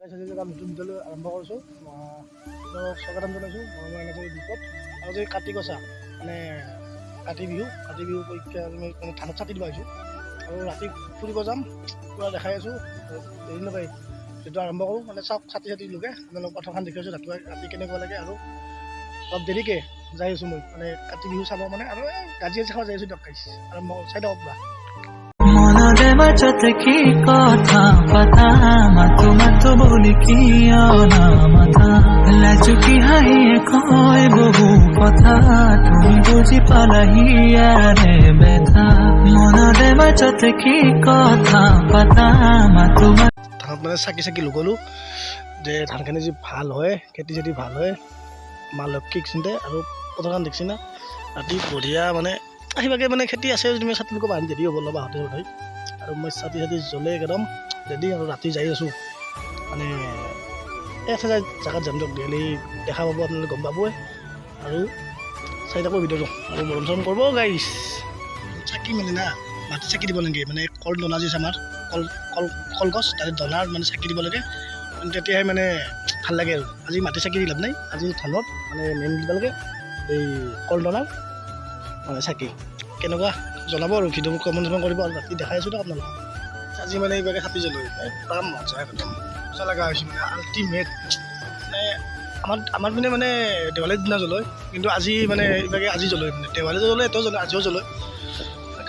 বিদ্যালয় আৰম্ভ কৰিছোঁ স্বাগতম জনাইছোঁ মই দীপত আৰু যে কাতি গছা মানে কাতি বিহু পৰীক্ষা মানে ধানত চাকি দিব আহিছোঁ আৰু ৰাতি ফুৰিব যাম পূৰা দেখাই আছোঁ দেৰি নকৰি যিটো আৰম্ভ কৰোঁ মানে চাওক ছাতি লোকে আপোনালোক পথাৰখন দেখি আছোঁ ৰাতি কেনেকুৱা লাগে আৰু অলপ দেৰিকৈ যাই আছোঁ মই মানে কাতি বিহু চাব মানে আৰু গাজি খাব যাই আছোঁ দিয়ক আৰম্ভ চাই দিয়ক বা মনদে মাজত কি কথা পাতা মাতো বুলি কিয় নামাতা লাজুকি হাঁহিয়ে কয় বহু কথা তুমি বুজি পালাহি ইয়াৰে বেথা মনদে মাজত কি কথা পাতা মাতো ধানত মানে চাকি লগালোঁ যে ধানখিনি যদি ভাল হয় খেতি যদি ভাল হয় মা লক্ষীক চিন্তে আৰু পথাৰখন দেখছি না ৰাতি বঢ়িয়া মানে আহিবাগে মানে খেতি আছে যদি মই ছাতি লোক বান্ধি দেৰি হ'ব ল'বা হাতে হয় আৰু মই ছাতি জ্বলে একদম ৰেডি আৰু ৰাতি যাই আছোঁ মানে এটা জেগাত যাম দিয়ক ডেইলি দেখা পাব আপোনালোকে গম পাবই আৰু চাই থাকোঁ ভিডিঅ'টো আৰু মৰম চৰম কৰিব গাইছ চাকি মানে না মাটি চাকি দিব লাগে মানে কল দনা যি আছে আমাৰ কলগছ তাতে দনাৰ মানে চাকি দিব লাগে তেতিয়াহে মানে ভাল লাগে আৰু আজি মাটি চাকি দি লাভ নাই আজি ধানত মানে মেইন দিব লাগে এই কল দনাৰ মানে চাকি কেনেকুৱা জনাব আৰু ভিডিঅ' কমেণ্ট কৰিব আৰু ৰাতি দেখাই আছোঁ দিয়ক আপোনালোকক আজি মানে এইভাগে চাতি জ্বলো একদম মজা একদম মজা লগা হৈছে মানে আল্টিমেট মানে আমাৰ পিনে মানে দেৱালীৰ দিনা জ্বলয় কিন্তু আজি মানে এইভাগে আজি জ্বলয় মানে দেৱালীটো জ্বলে এতিয়াও জ্বলে আজিও জ্বলয়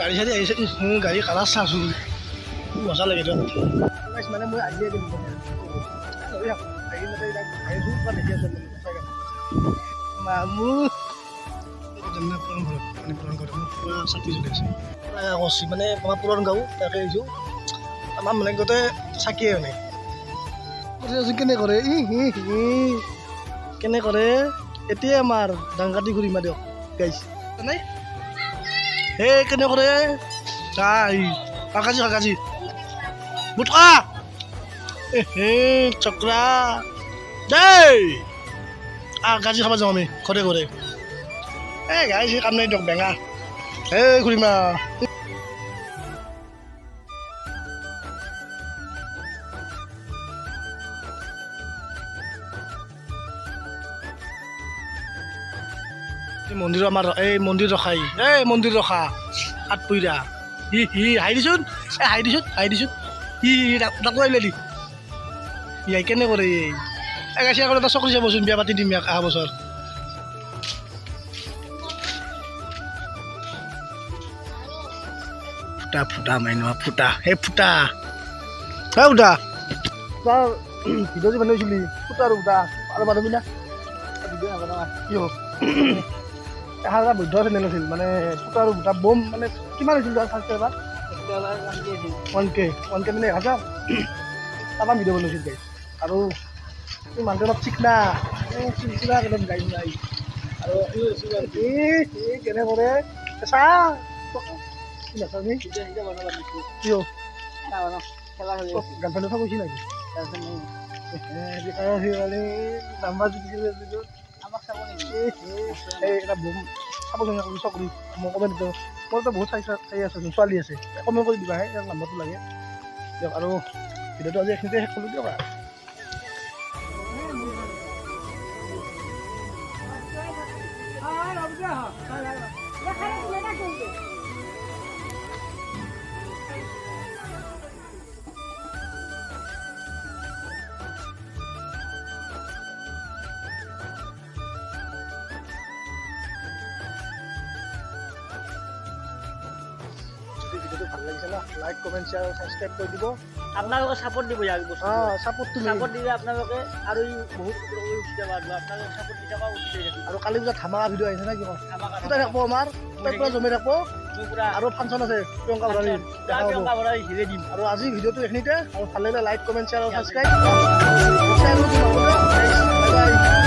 গাড়ী চাড়ী আহিছে গাড়ী কালাৰ চাইছোঁ মজা লাগে দিয়ক মানে মই আহিয়ে দিম আহিছোঁ বা দেখি আছোঁ মামু পুৰণ গাঁও পূৰা চাকি জ্বলি আছে কৈছোঁ মানে আমাৰ পুৰণ গাঁও তাকে আহিছোঁ আমাৰ মানে গোটেই চাকিয়ে মানে কেনে কৰে কেনে কৰে এতিয়াই আমাৰ ডাংকাটি ঘূৰিম দিয়ক গাইছ নাই সেই কেনে কৰে কাকাজি বুটকা চক্ৰা দেই গাজি খাব যাওঁ আমি ঘৰে ঘৰে এই গাইছে কাম নাই দিয়ক বেঙা এই ঘূৰিমা মন্দিৰ আমাৰ এই মন্দিৰ ৰখাই মন্দিৰ ৰখা হাত পইৰা হাই দিছোন হাই দিছোন তাকো আহিলে দি ইয়াই কেনে কৰে এই গাইছে আকৌ এটা চকৰি যাবচোন বিয়া পাতি দিম ইয়াক অহা বছৰ ফুটা মাইনোৱা ফুটা ফুটা তাৰ ভিডিঅ' যে বনাইছিলি ফুটা আৰু ফুটা আৰু বান্ধবী না কি হ'ল এটা বৈধ চেনেল আছিল মানে ফুটা আৰু ফুটা বম মানে কিমান হৈছিল তাৰ ফাৰ্ষ্ট এবাৰ 1K মানে 1000 তাৰপৰা ভিডিঅ' বনাইছিল গাই আৰু মানুহটো অলপ ঠিক না চিৰা একদম গাই নাই আৰু কেনে কৰে চা গাৰ্লফ্ৰেণ্ডৰ কথা কৈছি নেকি নাম্বাৰ আমাক চাব নেকি এই এটা বম চাবচোন চকৰি মই কমেণ্ট দিওঁ মোৰতো বহুত চাই আছে ছোৱালী আছে কমেণ্ট কৰি দিবাহে ইয়াৰ নাম্বাৰটো লাগে দিয়ক আৰু ভিডিঅ'টো আজি এইখিনিতে শেষ কৰিলোঁ দিয়ক ভিডিঅ'টো ভাল লাগিছে না লাইক কমেণ্ট শ্বেয়াৰ আৰু ছাবস্ক্ৰাইব কৰি দিব আপোনালোকে ছাপোৰ্ট দিব ইয়াক ছাপোৰ্টটো ছাপোৰ্ট দিলে আপোনালোকে আৰু বহুত উঠি যাব আপোনালোকে ছাপোৰ্ট দি থকা উঠি যাব আৰু কালি পূজা ধামাকা ভিডিঅ' আহিছে না কিমান ফুটাই থাকব আমাৰ পূৰা জমি থাকব আৰু ফাংচন আছে প্ৰিয়ংকা ভৰালী হিৰে দিম আৰু আজি ভিডিঅ'টো এইখিনিতে আৰু ভাল লাগিলে লাইক কমেণ্ট শ্বেয়াৰ আৰু ছাবস্ক্ৰাইব বাই বাই